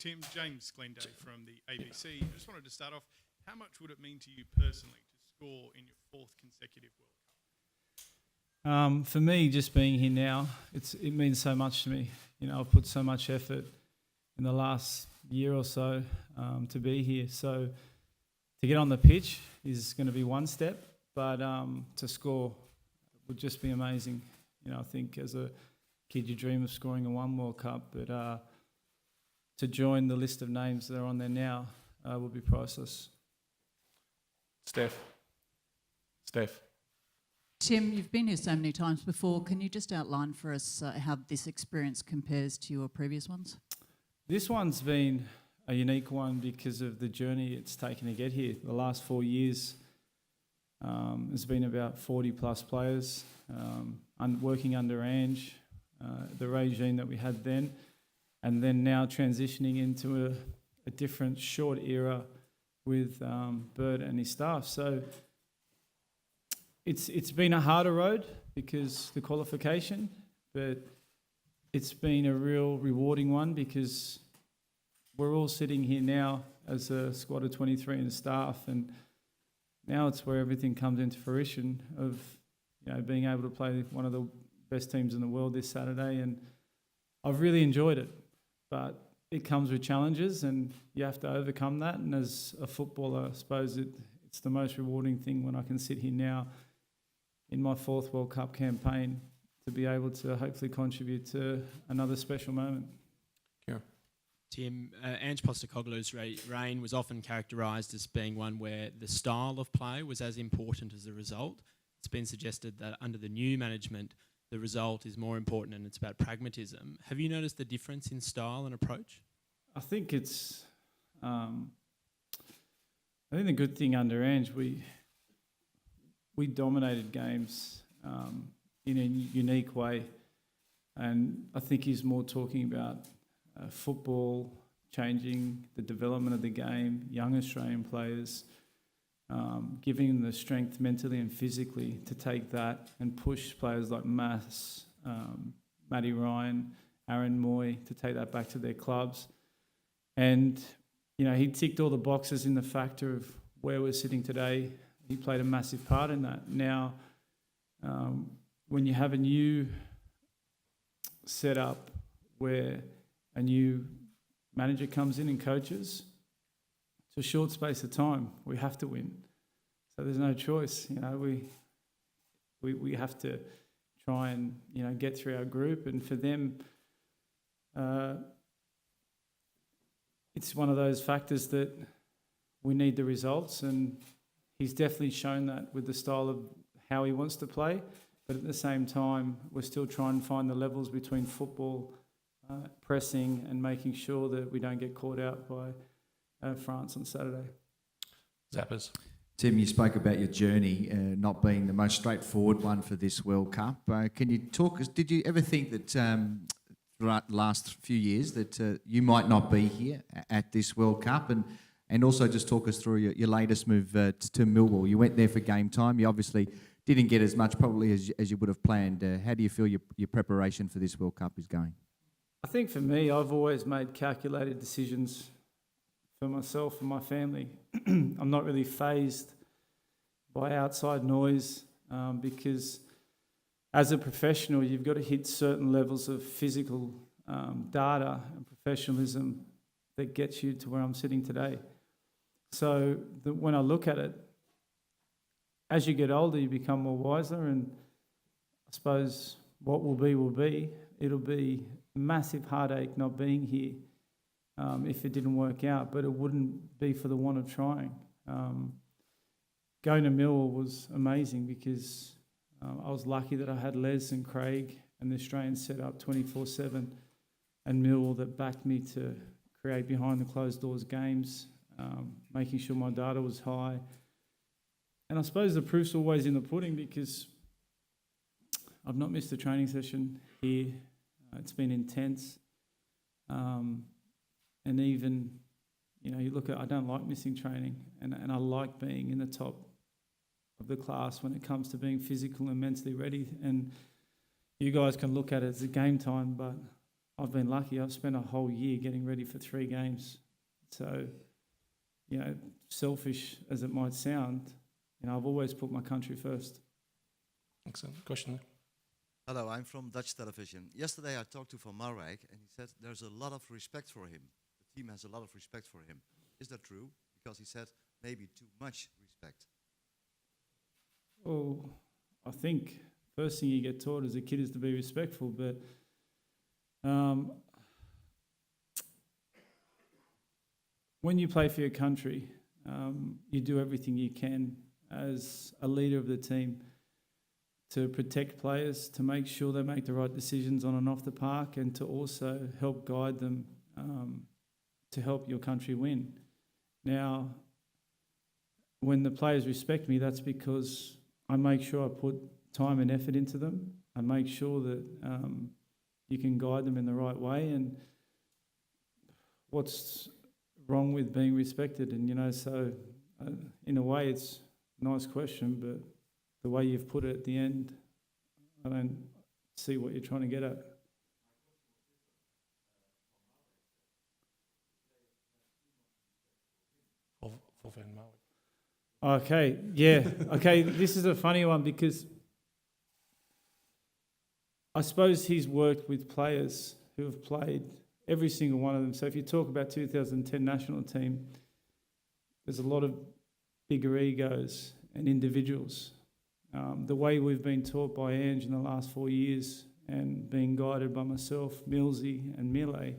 Tim. James Glendale from the ABC. I just wanted to start off, how much would it mean to you personally to score in your fourth consecutive World Cup? For me, just being here now, it means so much to me. You know, I've put so much effort in the last year or so to be here. So to get on the pitch is going to be one step, but to score would just be amazing. You know, I think as a kid you dream of scoring in one World Cup, but to join the list of names that are on there now would be priceless. Steph. Tim, you've been here so many times before. Can you just outline for us how this experience compares to your previous ones? This one's been a unique one because of the journey it's taken to get here. The last 4 years has been about 40 plus players working under Ange, the regime that we had then, and then now transitioning into a different short era with Bird and his staff. So it's been a harder road because the qualification, but it's been a real rewarding one because we're all sitting here now as a squad of 23 and staff, and now it's where everything comes into fruition of, you know, being able to play one of the best teams in the world this Saturday, and I've really enjoyed it. But it comes with challenges, and you have to overcome that. And as a footballer, I suppose it's the most rewarding thing when I can sit here now in my fourth World Cup campaign to be able to hopefully contribute to another special moment. Yeah. Tim, Ange Postecoglou's reign was often characterised as being one where the style of play was as important as the result. It's been suggested that under the new management, the result is more important and it's about pragmatism. Have you noticed the difference in style and approach? I think it's... I think the good thing under Ange, we dominated games in a unique way, and I think he's more talking about football, changing the development of the game, young Australian players, giving them the strength mentally and physically to take that and push players like Matty Ryan, Aaron Moy to take that back to their clubs. And, you know, he ticked all the boxes in the factor of where we're sitting today. He played a massive part in that. Now, when you have a new setup where a new manager comes in and coaches, it's a short space of time. We have to win. So there's no choice. You know, we have to try and, you know, get through our group. And for them, it's one of those factors that we need the results, and he's definitely shown that with the style of how he wants to play. But at the same time, we're still trying to find the levels between football, pressing, and making sure that we don't get caught out by France on Saturday. Zappers. Tim, you spoke about your journey not being the most straightforward one for this World Cup. Can you talk us? Did you ever think that throughout the last few years that you might not be here at this World Cup? And also just talk us through your latest move to Millwall. You went there for game time. You obviously didn't get as much probably as you would have planned. How do you feel your preparation for this World Cup is going? I think for me, I've always made calculated decisions for myself and my family. I'm not really fazed by outside noise because as a professional, you've got to hit certain levels of physical data and professionalism that gets you to where I'm sitting today. So when I look at it, as you get older, you become more wiser, and I suppose what will be will be. It'll be a massive heartache not being here if it didn't work out, but it wouldn't be for the want of trying. Going to Millwall was amazing because I was lucky that I had Les and Craig and the Australians set up 24/7, and Millwall that backed me to create behind the closed doors games, making sure my data was high. And I suppose the proof's always in the pudding because I've not missed a training session here. It's been intense. And even, you know, you look at, I don't like missing training, and I like being in the top of the class when it comes to being physical and mentally ready. And you guys can look at it as a game time, but I've been lucky. I've spent a whole year getting ready for 3 games. So, you know, selfish as it might sound, you know, I've always put my country first. Excellent. Question there. Hello, I'm from Dutch television. Yesterday I talked to Van Marwijk and he said there's a lot of respect for him. The team has a lot of respect for him. Is that true? Because he said maybe too much respect. Well, I think first thing you get taught as a kid is to be respectful, but when you play for your country, you do everything you can as a leader of the team to protect players, to make sure they make the right decisions on and off the park, and to also help guide them to help your country win. Now, when the players respect me, that's because I make sure I put time and effort into them. I make sure that you can guide them in the right way. And what's wrong with being respected? And, you know, so in a way it's a nice question, but the way you've put it at the end, I don't see what you're trying to get at. For Van Marwijk. Okay, yeah. Okay, this is a funny one because I suppose he's worked with players who have played, every single one of them. So if you talk about 2010 national team, there's a lot of bigger egos and individuals. The way we've been taught by Ange in the last 4 years and being guided by myself, Millsy and Mille,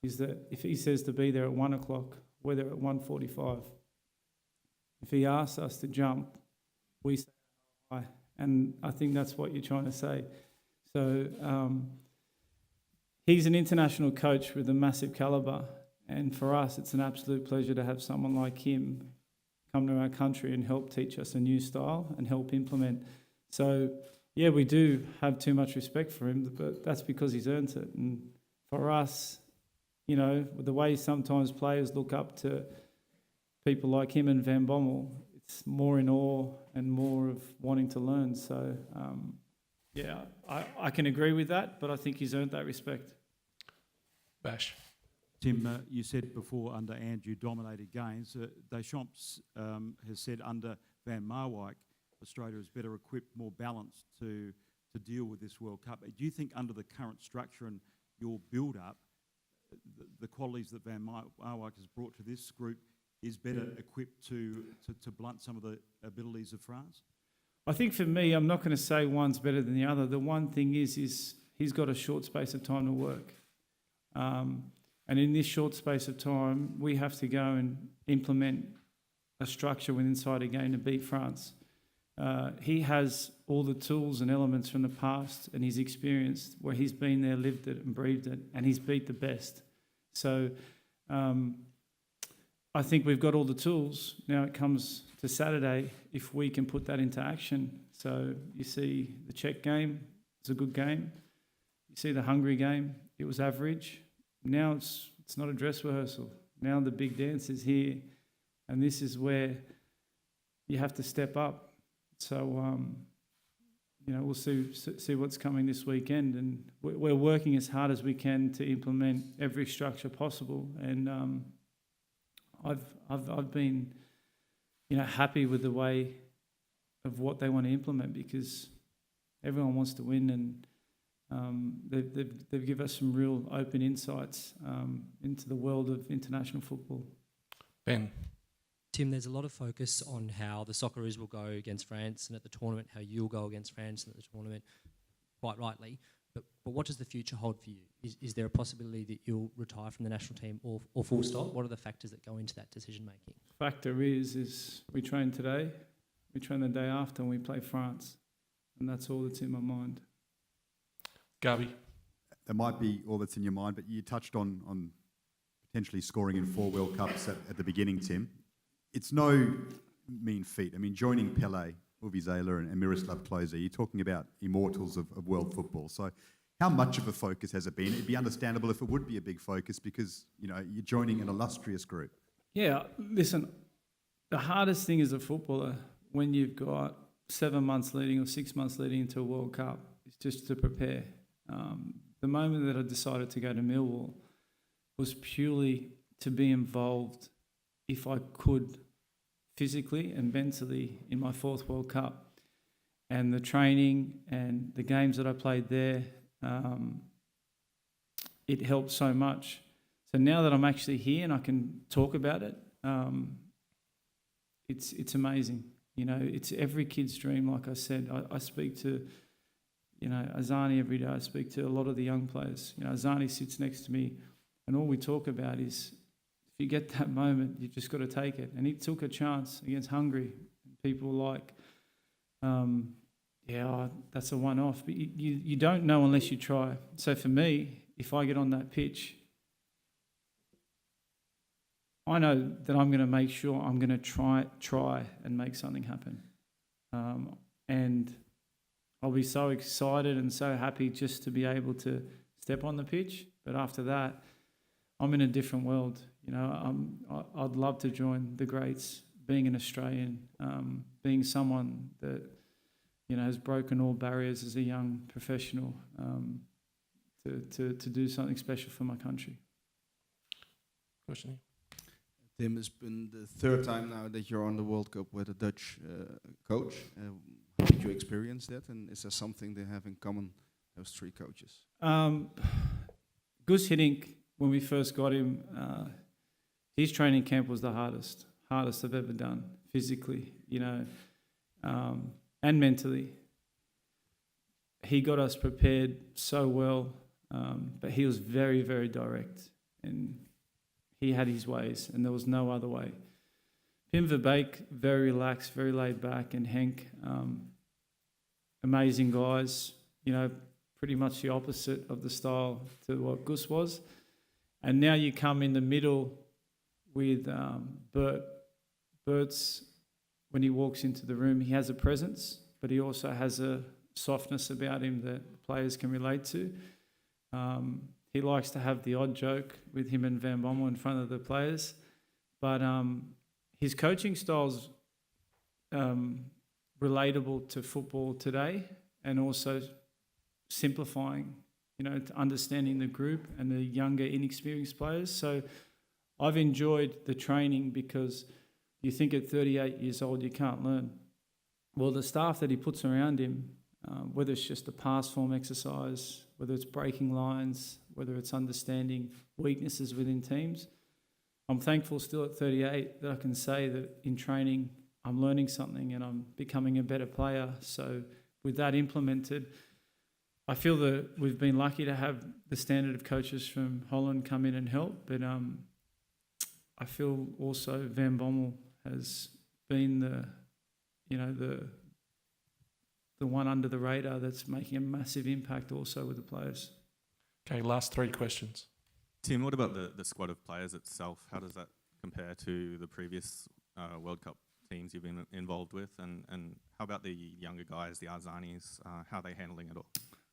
is that if he says to be there at 1 o'clock, we're there at 1:45. If he asks us to jump, we say hi. And I think that's what you're trying to say. So he's an international coach with a massive calibre, and for us it's an absolute pleasure to have someone like him come to our country and help teach us a new style and help implement. So, yeah, we do have too much respect for him, but that's because he's earned it. And for us, you know, the way sometimes players look up to people like him and Van Bommel, it's more in awe and more of wanting to learn. So, yeah, I can agree with that, but I think he's earned that respect. Bash. Tim, you said before under Andrew dominated games. Deschamps has said under Van Marwijk, Australia is better equipped, more balanced to deal with this World Cup. Do you think under the current structure and your build-up, the qualities that Van Marwijk has brought to this group is better equipped to blunt some of the abilities of France? I think for me, I'm not going to say one's better than the other. The one thing is he's got a short space of time to work. And in this short space of time, we have to go and implement a structure within inside a game to beat France. He has all the tools and elements from the past and his experience where he's been there, lived it and breathed it, and he's beat the best. So I think we've got all the tools. Now it comes to Saturday, if we can put that into action. So you see the Czech game, it's a good game. You see the Hungary game, it was average. Now it's not a dress rehearsal. Now the big dance is here, and this is where you have to step up. So, you know, we'll see what's coming this weekend, and we're working as hard as we can to implement every structure possible. And I've been, you know, happy with the way of what they want to implement because everyone wants to win, and they've given us some real open insights into the world of international football. Ben. Tim, there's a lot of focus on how the Socceroos will go against France and at the tournament, how you'll go against France and at the tournament, quite rightly. But what does the future hold for you? Is there a possibility that you'll retire from the national team or full stop? What are the factors that go into that decision making? Factor is we train today, we train the day after, and we play France. And that's all that's in my mind. Garby. That might be all that's in your mind, but you touched on potentially scoring in 4 World Cups at the beginning, Tim. It's no mean feat. I mean, joining Pelé, Vuvuzela and Miroslav Klose, you're talking about immortals of world football. So how much of a focus has it been? It'd be understandable if it would be a big focus because, you know, you're joining an illustrious group. Yeah, listen, the hardest thing as a footballer when you've got 7 months leading or 6 months leading into a World Cup is just to prepare. the moment that I decided to go to Millwall was purely to be involved, if I could, physically and mentally in my 4th World Cup. And the training and the games that I played there, it helped so much. So now that I'm actually here and I can talk about it, it's amazing. You know, it's every kid's dream. Like I said, I speak to, you know, Azani every day. I speak to a lot of the young players. You know, Azani sits next to me, and all we talk about is, if you get that moment, you just got to take it. And he took a chance against Hungary. People like, that's a one-off. But you don't know unless you try. So for me, if I get on that pitch, I know that I'm going to make sure I'm going to try and make something happen. And I'll be so excited and so happy just to be able to step on the pitch. But after that, I'm in a different world. You know, I'd love to join the greats, being an Australian, being someone that, you know, has broken all barriers as a young professional, to do something special for my country. Question. Tim, it's been the 3rd time now that you're on the World Cup with a Dutch coach. How did you experience that, and is there something they have in common, those 3 coaches? Gus Hiddink, when we first got him, his training camp was the hardest I've ever done, physically, you know, and mentally. He got us prepared so well, but he was very, very direct, and he had his ways, and there was no other way. Pim Verbeek, very relaxed, very laid back, and Henk, amazing guys, you know, pretty much the opposite of the style to what Gus was. And now you come in the middle with Bert. Bert's, when he walks into the room, he has a presence, but he also has a softness about him that players can relate to. He likes to have the odd joke with him and Van Bommel in front of the players. But his coaching style's relatable to football today, and also simplifying, you know, to understanding the group and the younger, inexperienced players. So I've enjoyed the training, because you think at 38 years old you can't learn. Well, the staff that he puts around him, whether it's just a pass form exercise, whether it's breaking lines, whether it's understanding weaknesses within teams, I'm thankful still at 38 that I can say that in training I'm learning something and I'm becoming a better player. So with that implemented, I feel that we've been lucky to have the standard of coaches from Holland come in and help, but I feel also Van Bommel has been the one under the radar that's making a massive impact also with the players. Okay, last 3 questions. Tim, what about the squad of players itself? How does that compare to the previous World Cup teams you've been involved with? And how about the younger guys, the Arzanis? How are they handling it all?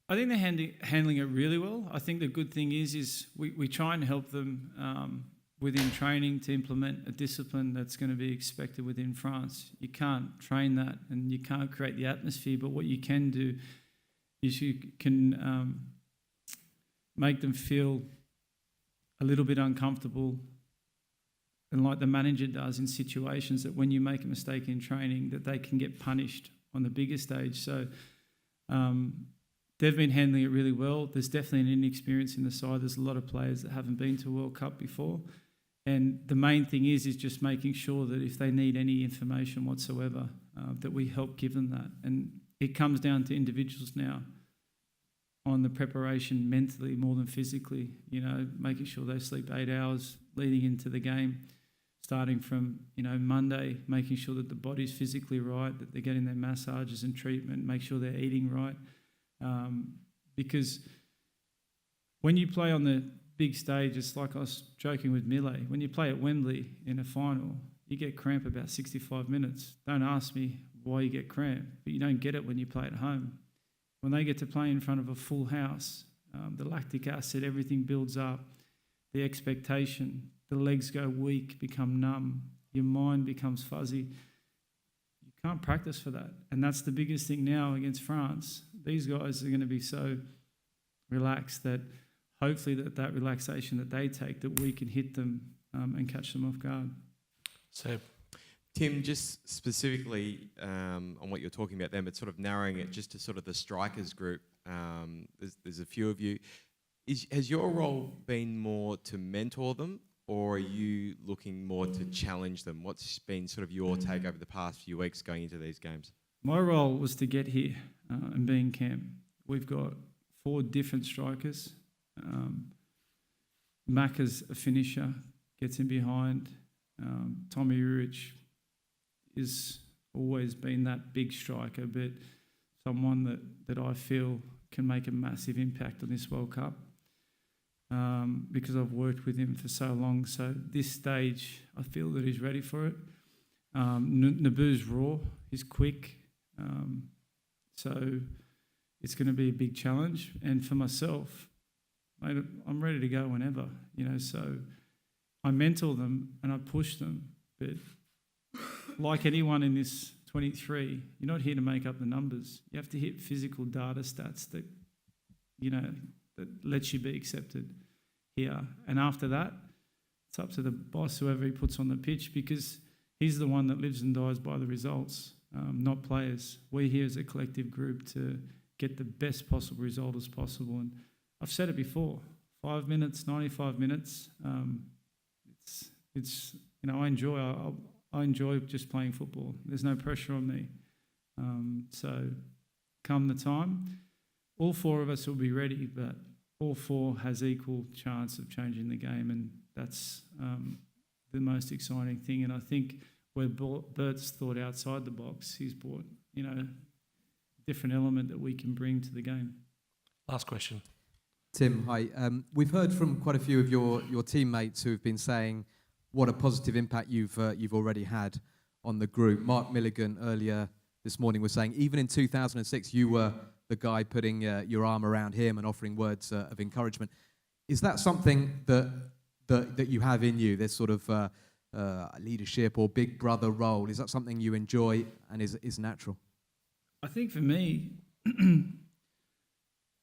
I think they're handling it really well. I think the good thing is we try and help them within training to implement a discipline that's going to be expected within France. You can't train that and you can't create the atmosphere, but what you can do is you can make them feel a little bit uncomfortable, and like the manager does in situations that when you make a mistake in training that they can get punished on the bigger stage. So they've been handling it really well. There's definitely an inexperience in the side. There's a lot of players that haven't been to a World Cup before. And the main thing is just making sure that if they need any information whatsoever, that we help give them that. And it comes down to individuals now on the preparation mentally more than physically, you know, making sure they sleep 8 hours leading into the game, starting from, you know, Monday, making sure that the body's physically right, that they're getting their massages and treatment, make sure they're eating right. Because when you play on the big stage, it's like I was joking with Millet, when you play at Wembley in a final, you get cramp about 65 minutes. Don't ask me why you get cramp, but you don't get it when you play at home. When they get to play in front of a full house, the lactic acid, everything builds up, the expectation, the legs go weak, become numb, your mind becomes fuzzy. You can't practice for that. And that's the biggest thing now against France. These guys are going to be so relaxed, that hopefully that relaxation that they take, that we can hit them and catch them off guard. Seb. Tim, just specifically on what you're talking about then, but sort of narrowing it just to sort of the strikers group, there's a few of you. Has your role been more to mentor them, or are you looking more to challenge them? What's been sort of your take over the past few weeks going into these games? My role was to get here and be in camp. We've got 4 different strikers. Macca's a finisher, gets in behind. Tommy Urich has always been that big striker, but someone that I feel can make a massive impact on this World Cup because I've worked with him for so long. So this stage, I feel that he's ready for it. Naboo's raw, he's quick. So it's going to be a big challenge. And for myself, mate, I'm ready to go whenever, so I mentor them and I push them. But like anyone in this 23, you're not here to make up the numbers. You have to hit physical data stats that, that lets you be accepted here. And after that, it's up to the boss, whoever he puts on the pitch, because he's the one that lives and dies by the results, not players. We're here as a collective group to get the best possible result as possible. And I've said it before, 5 minutes, 95 minutes, it's I enjoy just playing football. There's no pressure on me. So come the time, all 4 of us will be ready, but all 4 has equal chance of changing the game, and that's the most exciting thing. And I think where Bert's thought outside the box, he's brought, a different element that we can bring to the game. Last question. Tim, hi. We've heard from quite a few of your teammates who have been saying what a positive impact you've already had on the group. Mark Milligan earlier this morning was saying even in 2006 you were the guy putting your arm around him and offering words of encouragement. Is that something that you have in you, this sort of leadership or big brother role? Is that something you enjoy and is natural? I think for me,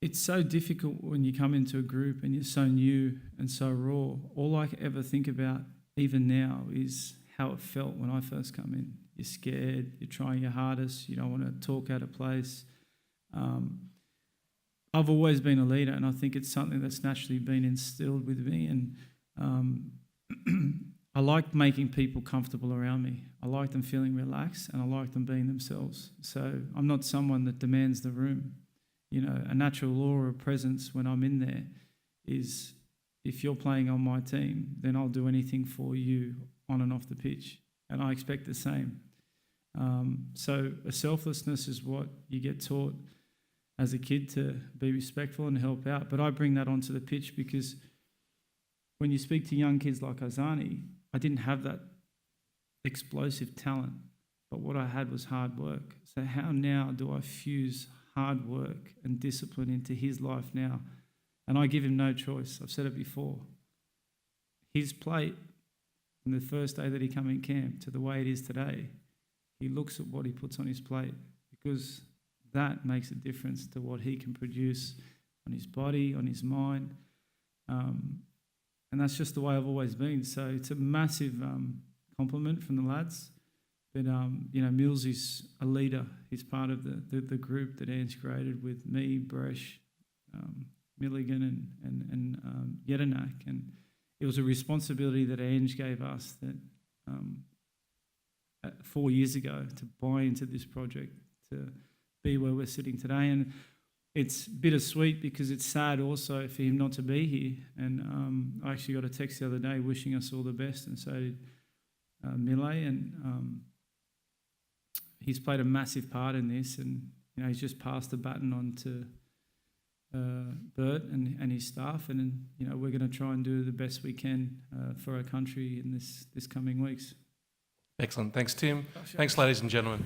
it's so difficult when you come into a group and you're so new and so raw. All I ever think about, even now, is how it felt when I first come in. You're scared, you're trying your hardest, you don't want to talk out of place. I've always been a leader, and I think it's something that's naturally been instilled with me. And I like making people comfortable around me. I like them feeling relaxed, and I like them being themselves. So I'm not someone that demands the room. A natural aura of presence when I'm in there is, if you're playing on my team, then I'll do anything for you on and off the pitch, and I expect the same. So a selflessness is what you get taught as a kid, to be respectful and help out. But I bring that onto the pitch because when you speak to young kids like Azani, I didn't have that explosive talent, but what I had was hard work. So how now do I fuse hard work and discipline into his life now? And I give him no choice. I've said it before. His plate, from the first day that he came in camp to the way it is today, he looks at what he puts on his plate, because that makes a difference to what he can produce on his body, on his mind. And that's just the way I've always been. So it's a massive compliment from the lads. But, Mills is a leader. He's part of the group that Ange created with me, Bresh, Milligan and Jedinak. And it was a responsibility that Ange gave us that 4 years ago, to buy into this project, to be where we're sitting today. And it's bittersweet because it's sad also for him not to be here. And I actually got a text the other day wishing us all the best, and so did Millet. And he's played a massive part in this, and he's just passed the baton on to Bert and his staff, and we're going to try and do the best we can for our country in this coming weeks. Excellent. Thanks, Tim. Thanks, ladies and gentlemen.